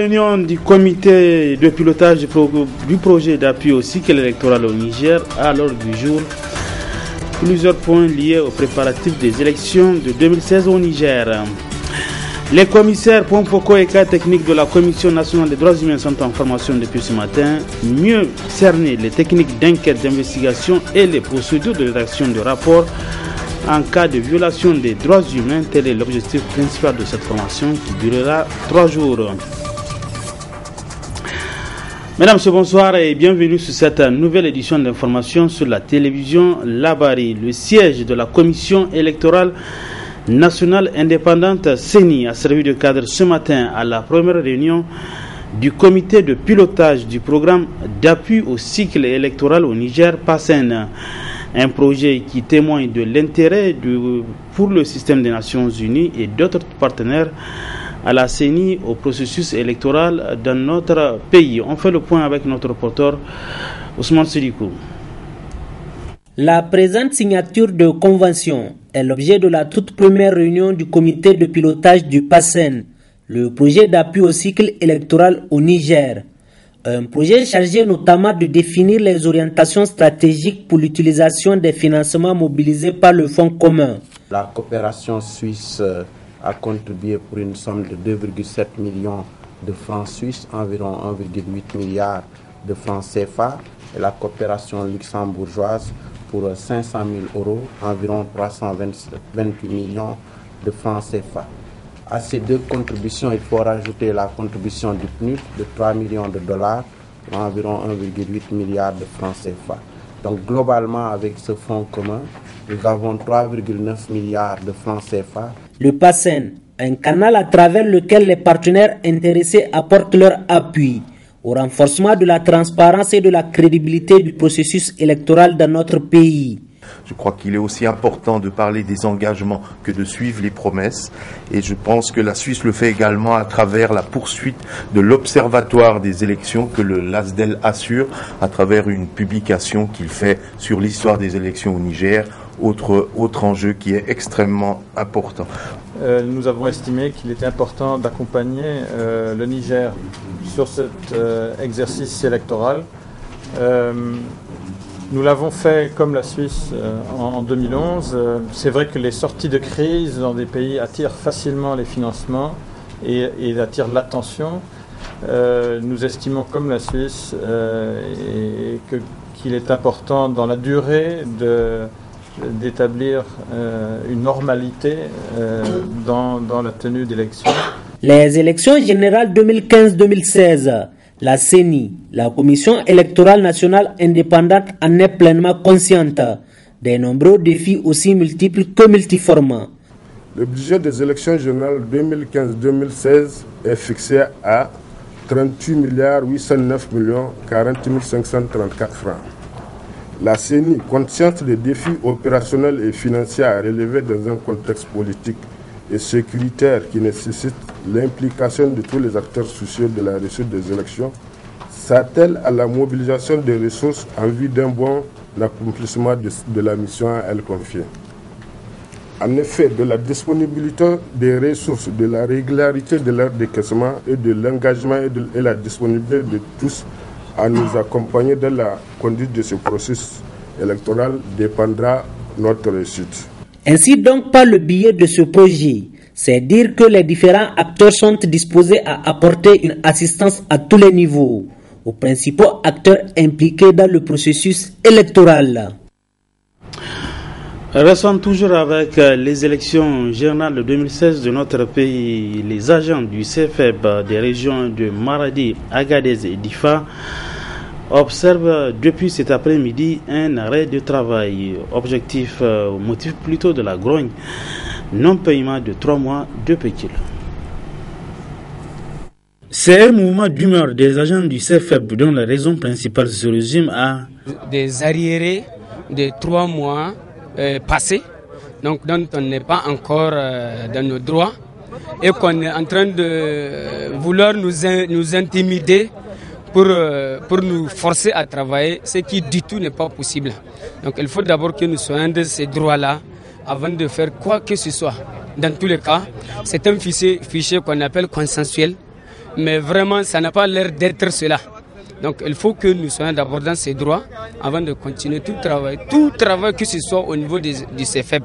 réunion du comité de pilotage du projet d'appui au cycle électoral au Niger à l'ordre du jour. Plusieurs points liés aux préparatifs des élections de 2016 au Niger. Les commissaires Pompoko et cas techniques de la Commission nationale des droits humains sont en formation depuis ce matin. Mieux cerner les techniques d'enquête, d'investigation et les procédures de rédaction de rapports en cas de violation des droits humains. Tel est l'objectif principal de cette formation qui durera 3 jours. Mesdames, bonsoir et bienvenue sur cette nouvelle édition d'information sur la télévision Labari. Le siège de la Commission électorale nationale indépendante CENI a servi de cadre ce matin à la première réunion du comité de pilotage du programme d'appui au cycle électoral au Niger, PASSEN. Un projet qui témoigne de l'intérêt pour le système des Nations Unies et d'autres partenaires à la CENI au processus électoral dans notre pays. On fait le point avec notre reporter Ousmane Sidikou. La présente signature de convention est l'objet de la toute première réunion du comité de pilotage du PASSEN, le projet d'appui au cycle électoral au Niger. Un projet chargé notamment de définir les orientations stratégiques pour l'utilisation des financements mobilisés par le Fonds commun. La coopération suisse a contribué pour une somme de 2,7 millions de francs suisses, environ 1,8 milliard de francs CFA, et la coopération luxembourgeoise pour 500 000 euros, environ 328 millions de francs CFA. À ces deux contributions, il faut rajouter la contribution du PNUD de 3 millions de dollars, environ 1,8 milliard de francs CFA. Donc globalement, avec ce fonds commun, nous avons 3,9 milliards de francs CFA. Le PASSEN, un canal à travers lequel les partenaires intéressés apportent leur appui au renforcement de la transparence et de la crédibilité du processus électoral dans notre pays. Je crois qu'il est aussi important de parler des engagements que de suivre les promesses. Et je pense que la Suisse le fait également à travers la poursuite de l'Observatoire des élections que le LASDEL assure à travers une publication qu'il fait sur l'histoire des élections au Niger. Autre enjeu qui est extrêmement important. Nous avons estimé qu'il était important d'accompagner le Niger sur cet exercice électoral. Nous l'avons fait comme la Suisse en 2011. C'est vrai que les sorties de crise dans des pays attirent facilement les financements et attirent l'attention. Nous estimons comme la Suisse qu'il est important dans la durée d'établir une normalité dans la tenue d'élections. Les élections générales 2015-2016, la CENI, la Commission électorale nationale indépendante, en est pleinement consciente des nombreux défis aussi multiples que multiformes. Le budget des élections générales 2015-2016 est fixé à 38 809 40 534 francs. La CENI, consciente des défis opérationnels et financiers à relever dans un contexte politique et sécuritaire qui nécessite l'implication de tous les acteurs sociaux de la réussite des élections, s'attelle à la mobilisation des ressources en vue d'un bon accomplissement de la mission à elle confiée. En effet, de la disponibilité des ressources, de la régularité de leur décaissement et de l'engagement et la disponibilité de tous à nous accompagner dans la conduite de ce processus électoral dépendra notre réussite. Ainsi donc, par le biais de ce projet, c'est dire que les différents acteurs sont disposés à apporter une assistance à tous les niveaux aux principaux acteurs impliqués dans le processus électoral. Restons toujours avec les élections générales de 2016 de notre pays. Les agents du CFEB des régions de Maradi, Agadez et Difa observent depuis cet après-midi un arrêt de travail. Motif plutôt de la grogne, non-paiement de 3 mois de pécule. C'est un mouvement d'humeur des agents du CFEB dont la raison principale se résume à des arriérés de 3 mois passés, donc dont on n'est pas encore dans nos droits et qu'on est en train de vouloir nous intimider pour nous forcer à travailler, ce qui du tout n'est pas possible. Donc il faut d'abord que nous soyons de ces droits-là avant de faire quoi que ce soit. Dans tous les cas, c'est un fichier qu'on appelle consensuel mais vraiment ça n'a pas l'air d'être cela. Donc il faut que nous soyons d'abord dans ces droits avant de continuer tout travail que ce soit au niveau du CFEP.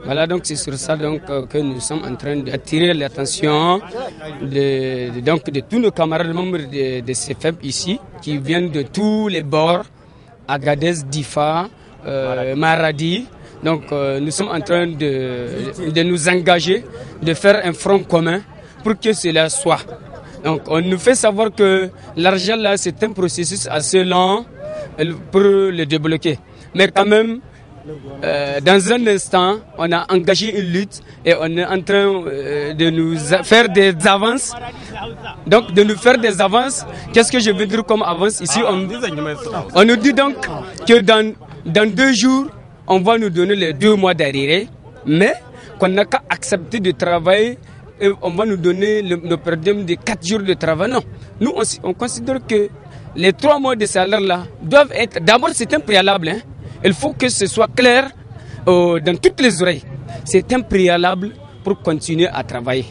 Voilà, donc c'est sur ça donc, que nous sommes en train d'attirer l'attention de tous nos camarades membres de CFEP ici, qui viennent de tous les bords, Agadez, Difa, Maradi. Donc nous sommes en train de nous engager, de faire un front commun pour que cela soit. Donc on nous fait savoir que l'argent là c'est un processus assez lent pour le débloquer. Mais quand même, dans un instant, on a engagé une lutte et on est en train de nous faire des avances. Donc de nous faire des avances, qu'est-ce que je veux dire comme avance ici? On nous dit donc que dans 2 jours, on va nous donner les 2 mois d'arrêt, mais qu'on n'a qu'à accepter de travailler et on va nous donner le période de 4 jours de travail. Non, nous on considère que les 3 mois de salaire là doivent être, d'abord c'est un préalable, hein. Il faut que ce soit clair dans toutes les oreilles. C'est un préalable pour continuer à travailler.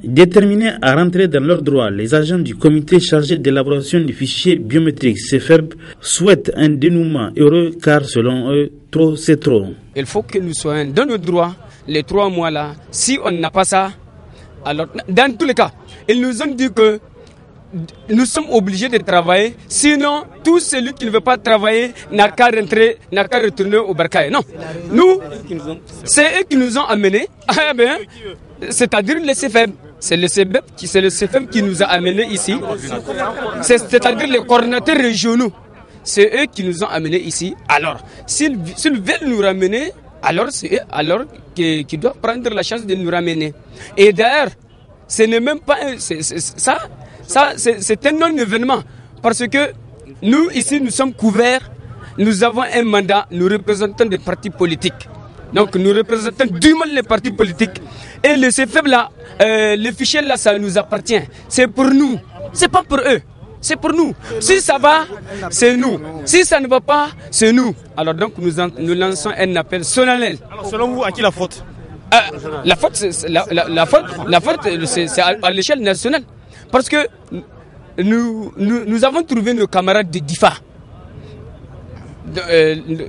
Déterminés à rentrer dans leurs droits, les agents du comité chargé d'élaboration du fichier biométrique CFEB souhaitent un dénouement heureux car selon eux, trop c'est trop. Il faut que nous soyons dans nos droits les 3 mois là. Si on n'a pas ça, alors dans tous les cas, ils nous ont dit que nous sommes obligés de travailler, sinon tout celui qui ne veut pas travailler n'a qu'à retourner au bercail. Non, nous, c'est eux qui nous ont amenés, c'est-à-dire les CFEB. C'est le CFEB qui nous a amenés ici, c'est-à-dire les coordinateurs régionaux. C'est eux qui nous ont amenés ici. Alors, s'ils veulent nous ramener, alors c'est eux qui doivent prendre la chance de nous ramener. Et d'ailleurs, ce n'est même pas ça, c'est un non-événement. Parce que nous, ici, nous sommes couverts. Nous avons un mandat, nous représentons des partis politiques. Donc, nous représentons dûment les partis politiques. Et le CFEB là, le fichier là, ça nous appartient. C'est pour nous. C'est pas pour eux. C'est pour nous. Si ça va, c'est nous. Si ça ne va pas, c'est nous. Alors donc, nous lançons un appel solennel. Alors, selon vous, à qui la faute? La faute, c'est à l'échelle nationale. Parce que nous avons trouvé nos camarades de DIFA.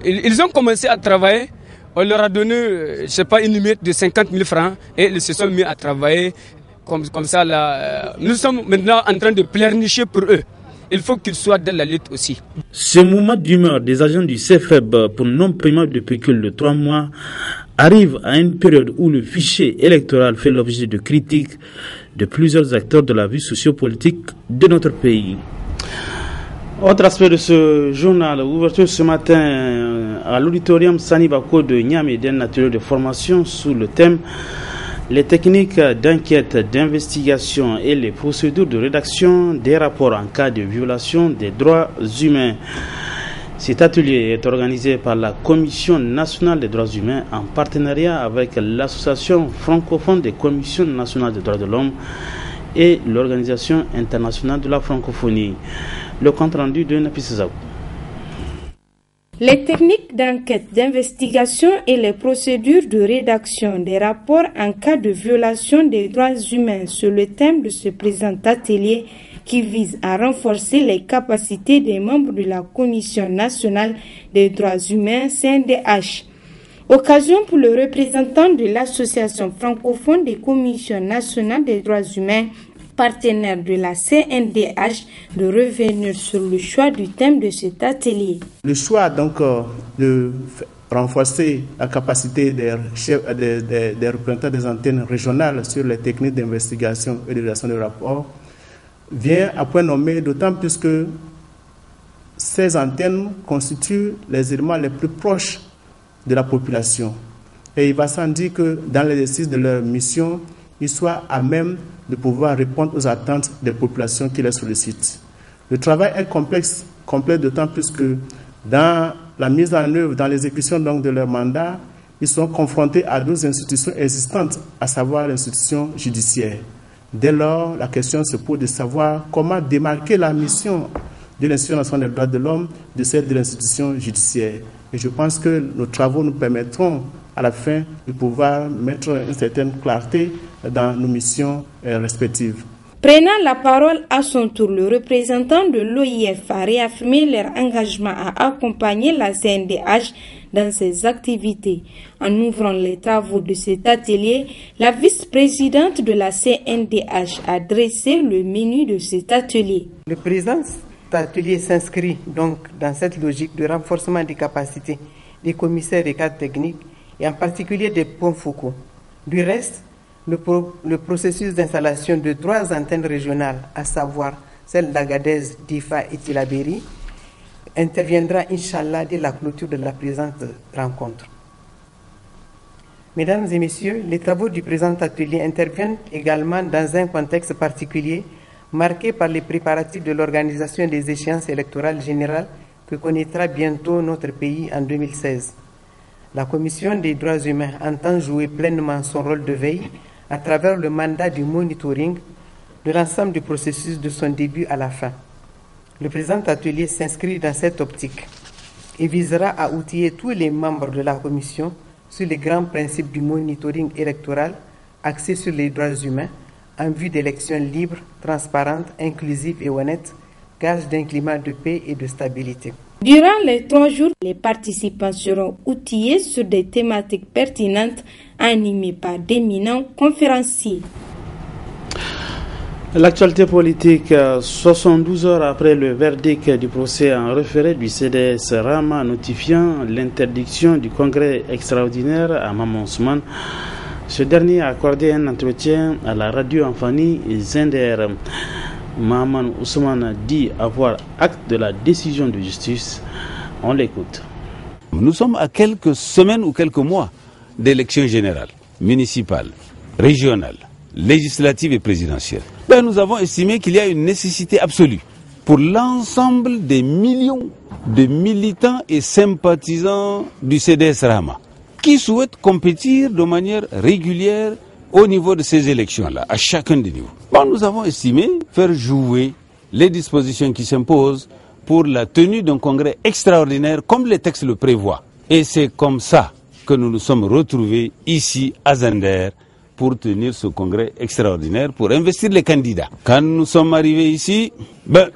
Ils ont commencé à travailler. On leur a donné, je sais pas, une limite de 50 000 francs. Et ils se sont mis à travailler comme ça. Là. Nous sommes maintenant en train de pleurnicher pour eux. Il faut qu'ils soient dans la lutte aussi. Ce mouvement d'humeur des agents du CFEB pour non-paiement de pécule de 3 mois arrive à une période où le fichier électoral fait l'objet de critiques de plusieurs acteurs de la vie sociopolitique de notre pays. Autre aspect de ce journal, ouverture ce matin à l'auditorium Sani Bako de Niamey d'un atelier de formation sous le thème les techniques d'enquête, d'investigation et les procédures de rédaction des rapports en cas de violation des droits humains. Cet atelier est organisé par la Commission nationale des droits humains en partenariat avec l'Association francophone des commissions nationales des droits de l'homme et l'Organisation internationale de la francophonie. Le compte rendu de Nafi Sezaou. Les techniques d'enquête, d'investigation et les procédures de rédaction des rapports en cas de violation des droits humains, c'est le thème de ce présent atelier qui vise à renforcer les capacités des membres de la Commission nationale des droits humains, CNDH. Occasion pour le représentant de l'Association francophone des commissions nationales des droits humains, partenaire de la CNDH, de revenir sur le choix du thème de cet atelier. Le choix donc de renforcer la capacité des représentants des antennes régionales sur les techniques d'investigation et de rédaction de rapports vient à point nommé, d'autant plus que ces antennes constituent les éléments les plus proches de la population. Et il va sans dire que dans l'exercice de leur mission, ils soient à même de pouvoir répondre aux attentes des populations qui les sollicitent. Le travail est complexe d'autant plus que dans la mise en œuvre, dans l'exécution donc de leur mandat, ils sont confrontés à 2 institutions existantes, à savoir l'institution judiciaire. Dès lors, la question se pose de savoir comment démarquer la mission de l'Institution nationale des droits de l'homme de celle de l'institution judiciaire. Et je pense que nos travaux nous permettront à la fin de pouvoir mettre une certaine clarté dans nos missions respectives. Prenant la parole à son tour, le représentant de l'OIF a réaffirmé leur engagement à accompagner la CNDH dans ses activités. En ouvrant les travaux de cet atelier, la vice-présidente de la CNDH a dressé le menu de cet atelier. Le président de cet atelier s'inscrit donc dans cette logique de renforcement des capacités des commissaires et cadres techniques et en particulier des points focaux. Du reste, le processus d'installation de 3 antennes régionales, à savoir celle d'Agadez, d'Ifa et Tillabéri, interviendra, Inch'Allah, dès la clôture de la présente rencontre. Mesdames et messieurs, les travaux du présent atelier interviennent également dans un contexte particulier marqué par les préparatifs de l'organisation des échéances électorales générales que connaîtra bientôt notre pays en 2016. La Commission des droits humains entend jouer pleinement son rôle de veille à travers le mandat du monitoring de l'ensemble du processus de son début à la fin. Le présent atelier s'inscrit dans cette optique et visera à outiller tous les membres de la Commission sur les grands principes du monitoring électoral axé sur les droits humains en vue d'élections libres, transparentes, inclusives et honnêtes, gage d'un climat de paix et de stabilité. Durant les 3 jours, les participants seront outillés sur des thématiques pertinentes animées par d'éminents conférenciers. L'actualité politique, 72 heures après le verdict du procès en référé du CDS Rama notifiant l'interdiction du congrès extraordinaire à Maman Ousmane, ce dernier a accordé un entretien à la radio Amfani Zender. Maman Ousmane dit avoir acte de la décision de justice. On l'écoute. Nous sommes à quelques semaines ou quelques mois d'élections générales, municipales, régionales, législatives et présidentielles. Nous avons estimé qu'il y a une nécessité absolue pour l'ensemble des millions de militants et sympathisants du CDS Rama qui souhaitent compétir de manière régulière au niveau de ces élections-là, à chacun des niveaux. Nous avons estimé faire jouer les dispositions qui s'imposent pour la tenue d'un congrès extraordinaire comme les textes le prévoient. Et c'est comme ça que nous nous sommes retrouvés ici à Zender pour tenir ce congrès extraordinaire, pour investir les candidats. Quand nous sommes arrivés ici,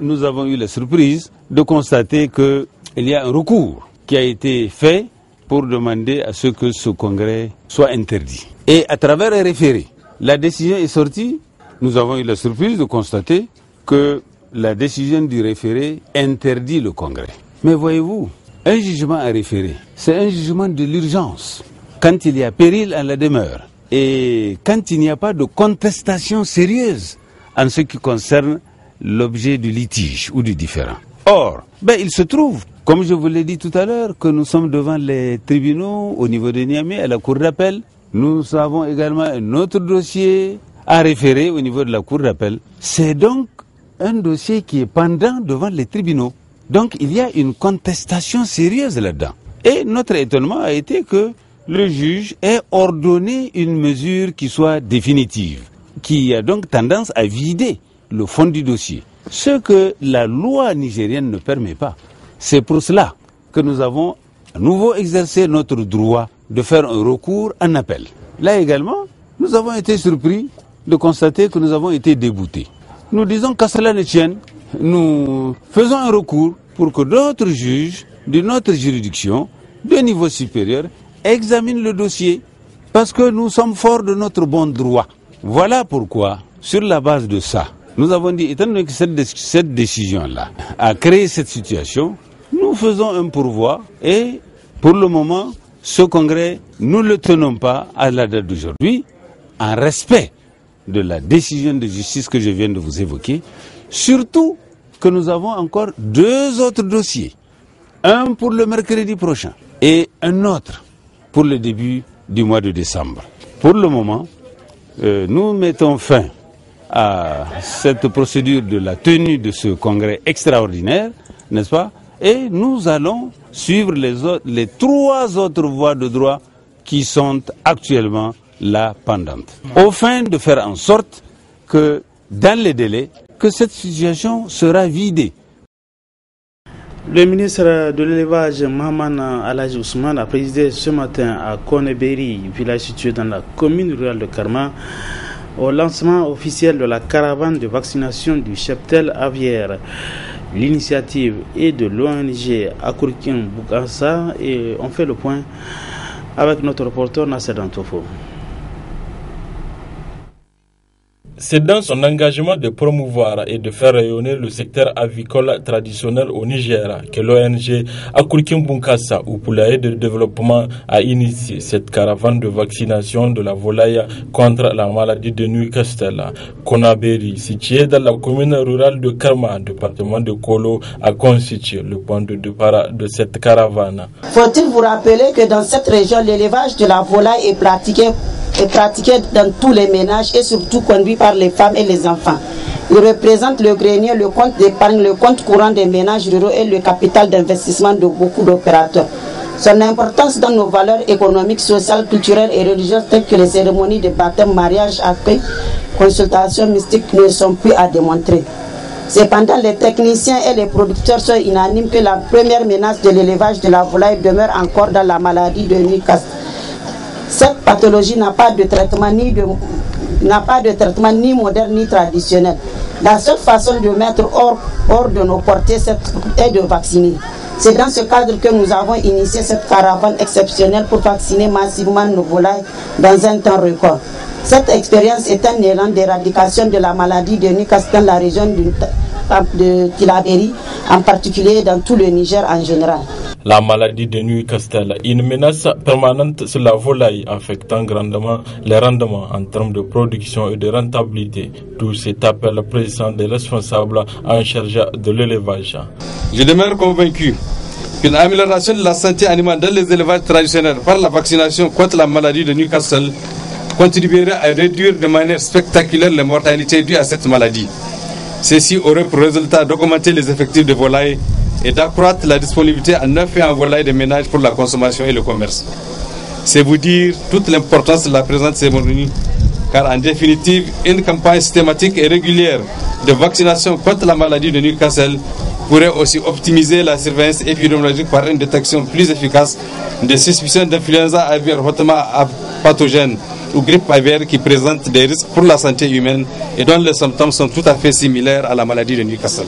nous avons eu la surprise de constater qu'il y a un recours qui a été fait pour demander à ce que ce congrès soit interdit. Et à travers un référé, la décision est sortie. Nous avons eu la surprise de constater que la décision du référé interdit le congrès. Mais voyez-vous, un jugement à référé, c'est un jugement de l'urgence. Quand il y a péril à la demeure et quand il n'y a pas de contestation sérieuse en ce qui concerne l'objet du litige ou du différend. Or, il se trouve, comme je vous l'ai dit tout à l'heure, que nous sommes devant les tribunaux au niveau de Niamey, à la cour d'appel. Nous avons également un autre dossier à référer au niveau de la cour d'appel. C'est donc un dossier qui est pendant devant les tribunaux. Donc il y a une contestation sérieuse là-dedans. Et notre étonnement a été que le juge ait ordonné une mesure qui soit définitive, qui a donc tendance à vider le fond du dossier. Ce que la loi nigérienne ne permet pas. C'est pour cela que nous avons à nouveau exercé notre droit de faire un recours en appel. Là également, nous avons été surpris de constater que nous avons été déboutés. Nous disons qu'à cela ne tienne, nous faisons un recours pour que d'autres juges de notre juridiction, de niveau supérieur, examinent le dossier parce que nous sommes forts de notre bon droit. Voilà pourquoi, sur la base de ça, nous avons dit, étant donné que cette décision-là a créé cette situation, nous faisons un pourvoi et pour le moment, ce congrès, nous ne le tenons pas à la date d'aujourd'hui, en respect de la décision de justice que je viens de vous évoquer, surtout que nous avons encore 2 autres dossiers, un pour le mercredi prochain et un autre pour le début du mois de décembre. Pour le moment, nous mettons fin à cette procédure de la tenue de ce congrès extraordinaire, n'est-ce pas? Et nous allons suivre les 3 autres voies de droit qui sont actuellement là pendantes, au fin de faire en sorte que, dans les délais, que cette situation sera vidée. Le ministre de l'élevage, Mahaman Alhaji Ousmane, a présidé ce matin à Koneberi, village situé dans la commune rurale de Karma, au lancement officiel de la caravane de vaccination du cheptel aviaire. L'initiative est de l'ONG Akurkin Bukasa et on fait le point avec notre reporter Nasser Dantofo. C'est dans son engagement de promouvoir et de faire rayonner le secteur avicole traditionnel au Niger que l'ONG Akurkin Bukasa ou Poulailler de développement a initié cette caravane de vaccination de la volaille contre la maladie de Newcastle. Konaberi, situé dans la commune rurale de Karma, département de Kolo, a constitué le point de départ de cette caravane. Faut-il vous rappeler que dans cette région, l'élevage de la volaille est pratiqué dans tous les ménages et surtout conduit par les femmes et les enfants. Il représente le grenier, le compte d'épargne, le compte courant des ménages ruraux et le capital d'investissement de beaucoup d'opérateurs. Son importance dans nos valeurs économiques, sociales, culturelles et religieuses telles que les cérémonies de baptême, mariage, accueil, consultations mystiques ne sont plus à démontrer. Cependant, les techniciens et les producteurs sont unanimes que la première menace de l'élevage de la volaille demeure encore dans la maladie de Newcastle. Cette pathologie n'a pas de traitement ni moderne ni traditionnel. La seule façon de mettre hors de nos portées est de vacciner. C'est dans ce cadre que nous avons initié cette caravane exceptionnelle pour vacciner massivement nos volailles dans un temps record. Cette expérience est un élan d'éradication de la maladie de Newcastle dans la région de Tilaberi, en particulier dans tout le Niger en général. La maladie de Newcastle est une menace permanente sur la volaille, affectant grandement les rendements en termes de production et de rentabilité. Tout cet appel président des responsables en charge de l'élevage. Je demeure convaincu qu'une amélioration de la santé animale dans les élevages traditionnels par la vaccination contre la maladie de Newcastle contribuerait à réduire de manière spectaculaire les mortalités dues à cette maladie. Ceci aurait pour résultat d'augmenter les effectifs de volailles et d'accroître la disponibilité en œufs et en volailles des ménages pour la consommation et le commerce. C'est vous dire toute l'importance de la présente cérémonie, car en définitive, une campagne systématique et régulière de vaccination contre la maladie de Newcastle pourrait aussi optimiser la surveillance épidémiologique par une détection plus efficace des suspicions d'influenza aviaire hautement pathogène ou grippe aviaire qui présentent des risques pour la santé humaine et dont les symptômes sont tout à fait similaires à la maladie de Newcastle.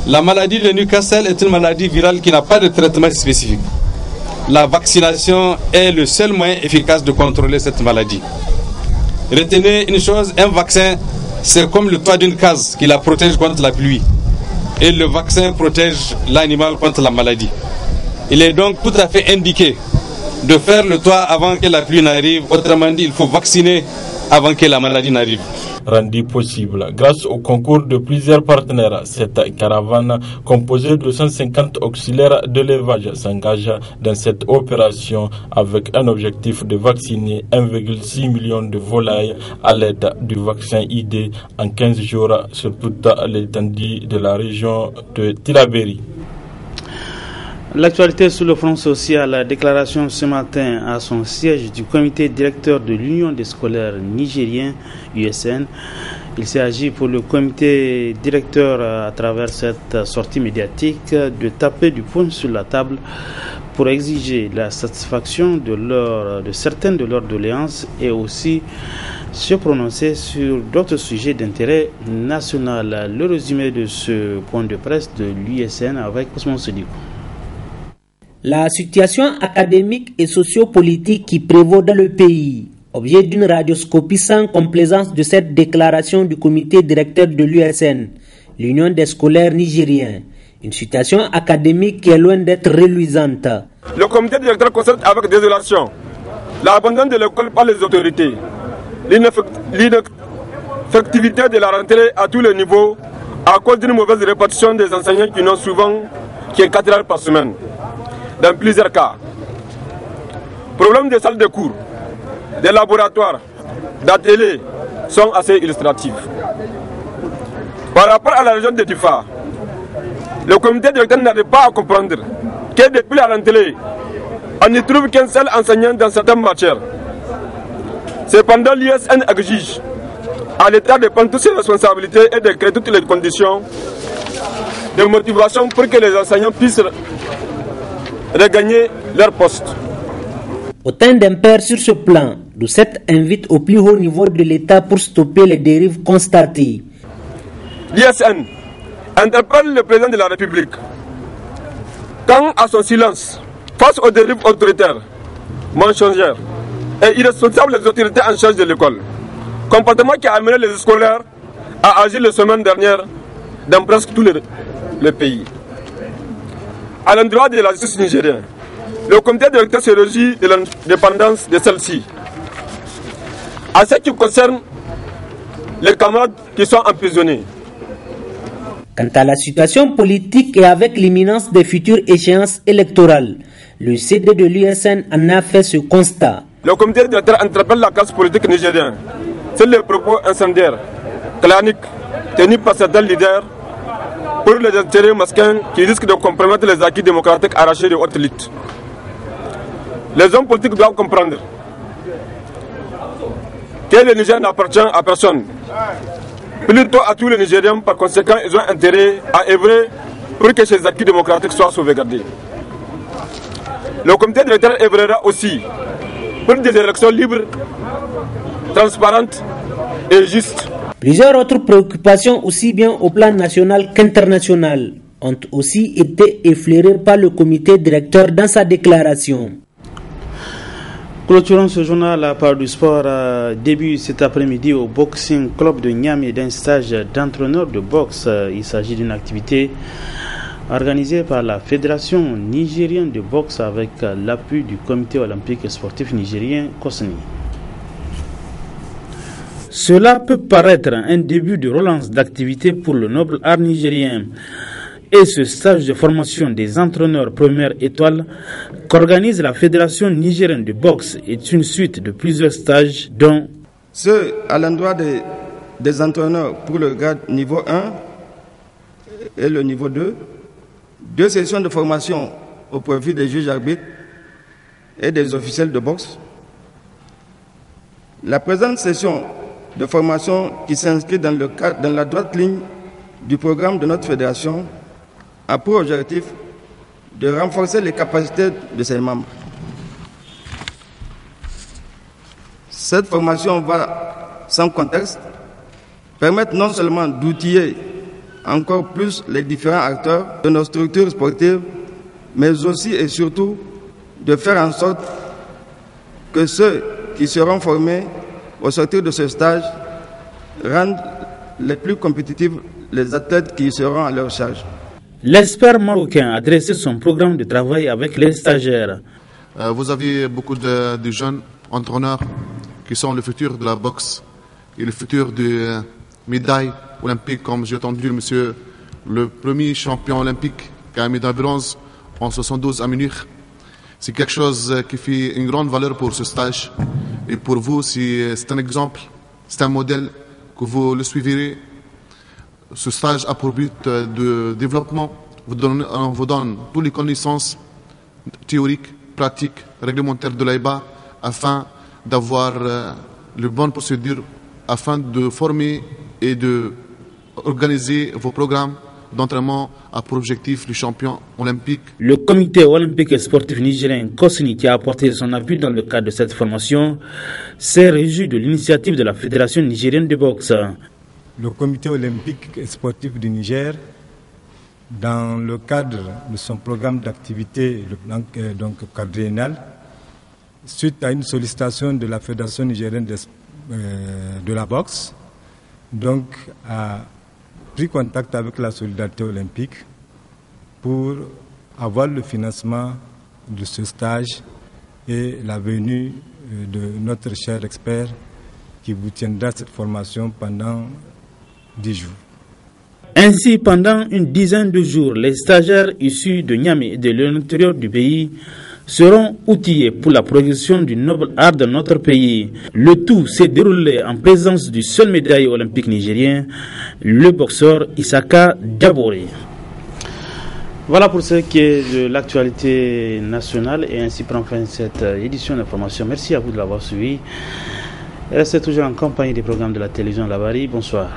La maladie de Newcastle est une maladie virale qui n'a pas de traitement spécifique. La vaccination est le seul moyen efficace de contrôler cette maladie. Retenez une chose, un vaccin, c'est comme le toit d'une case qui la protège contre la pluie. Et le vaccin protège l'animal contre la maladie. Il est donc tout à fait indiqué de faire le toit avant que la pluie n'arrive. Autrement dit, il faut vacciner avant que la maladie n'arrive. Rendu possible grâce au concours de plusieurs partenaires, cette caravane composée de 150 auxiliaires d'élevage s'engage dans cette opération avec un objectif de vacciner 1,6 million de volailles à l'aide du vaccin ID en 15 jours sur toute l'étendue de la région de Tilaberi. L'actualité sur le front social, la déclaration ce matin à son siège du comité directeur de l'Union des scolaires nigériens, USN. Il s'agit pour le comité directeur, à travers cette sortie médiatique, de taper du poing sur la table pour exiger la satisfaction de certaines de leurs doléances et aussi se prononcer sur d'autres sujets d'intérêt national. Le résumé de ce point de presse de l'USN avec Ousmane Sedikou. La situation académique et sociopolitique qui prévaut dans le pays, objet d'une radioscopie sans complaisance de cette déclaration du comité directeur de l'USN, l'Union des scolaires nigériens. Une situation académique qui est loin d'être reluisante. Le comité directeur constate avec désolation l'abandon de l'école par les autorités, l'ineffectivité de la rentrée à tous les niveaux à cause d'une mauvaise répartition des enseignants qui n'ont souvent qu'un 4 heures par semaine. Dans plusieurs cas, problème des salles de cours, des laboratoires, d'ateliers sont assez illustratifs. Par rapport à la région de Difa, le comité directeur n'arrive pas à comprendre que depuis la rentrée, on n'y trouve qu'un seul enseignant dans certaines matières. Cependant, l'ISN exige à l'État de prendre toutes ses responsabilités et de créer toutes les conditions de motivation pour que les enseignants puissent regagner leur poste. Autant d'impairs sur ce plan, Doucet invite au plus haut niveau de l'État pour stopper les dérives constatées. L'ISN interpelle le président de la République. Quant à son silence face aux dérives autoritaires, mensongères et irresponsables des autorités en charge de l'école, comportement qui a amené les scolaires à agir la semaine dernière dans presque tous les pays. À l'endroit de la justice nigérienne, le comité directeur se réjouit de l'indépendance de celle-ci. À ce qui concerne les camarades qui sont emprisonnés. Quant à la situation politique et avec l'imminence des futures échéances électorales, le CD de l'USN en a fait ce constat. Le comité directeur interpelle la classe politique nigérienne sur les propos incendiaires, claniques, tenus par certains leaders pour les intérêts masquins qui risquent de compromettre les acquis démocratiques arrachés de haute lutte. Les hommes politiques doivent comprendre que le Niger n'appartient à personne, plutôt à tous les Nigériens. Par conséquent, ils ont intérêt à œuvrer pour que ces acquis démocratiques soient sauvegardés. Le comité directeur œuvrera aussi pour des élections libres, transparentes et justes. Plusieurs autres préoccupations, aussi bien au plan national qu'international, ont aussi été effleurées par le comité directeur dans sa déclaration. Clôturons ce journal à part du sport. Début cet après-midi au Boxing Club de Niamey d'un stage d'entraîneur de boxe. Il s'agit d'une activité organisée par la Fédération nigérienne de boxe avec l'appui du Comité olympique et sportif nigérien COSNI. Cela peut paraître un début de relance d'activité pour le noble art nigérien. Et ce stage de formation des entraîneurs première étoile qu'organise la Fédération nigérienne de boxe est une suite de plusieurs stages dont ceux à l'endroit des entraîneurs pour le grade niveau 1 et le niveau 2, 2 sessions de formation au profit des juges arbitres et des officiels de boxe. La présente session de formation qui s'inscrit dans la droite ligne du programme de notre fédération a pour objectif de renforcer les capacités de ses membres. Cette formation va, sans contexte, permettre non seulement d'outiller encore plus les différents acteurs de nos structures sportives, mais aussi et surtout de faire en sorte que ceux qui seront formés au sortir de ce stage rendent les plus compétitifs les athlètes qui seront à leur charge. L'expert marocain a dressé son programme de travail avec les stagiaires. Vous avez beaucoup de jeunes entraîneurs qui sont le futur de la boxe et le futur des médailles olympiques, comme j'ai entendu monsieur le premier champion olympique qui a une médaille bronze en 72 à Munich. C'est quelque chose qui fait une grande valeur pour ce stage. Et pour vous, c'est un exemple, c'est un modèle que vous le suivrez. Ce stage a pour but de développement. On vous donne toutes les connaissances théoriques, pratiques, réglementaires de l'AIBA afin d'avoir les bonnes procédures, afin de former et d'organiser vos programmes d'entraînement à pour objectif le champion olympique. Le comité olympique et sportif nigérien COSNI, qui a apporté son appui dans le cadre de cette formation, s'est réjoui de l'initiative de la Fédération nigérienne de boxe. Le comité olympique et sportif du Niger, dans le cadre de son programme d'activité donc quadriennal, suite à une sollicitation de la Fédération nigérienne de la boxe, donc a pris contact avec la solidarité olympique pour avoir le financement de ce stage et la venue de notre cher expert qui vous tiendra cette formation pendant 10 jours. Ainsi, pendant une dizaine de jours, les stagiaires issus de Niamey et de l'intérieur du pays seront outillés pour la progression du noble art de notre pays. Le tout s'est déroulé en présence du seul médaillé olympique nigérien, le boxeur Isaka Diaboré. Voilà pour ce qui est de l'actualité nationale et ainsi prend fin cette édition d'information. Merci à vous de l'avoir suivi. Restez toujours en compagnie des programmes de la télévision Labari. Bonsoir.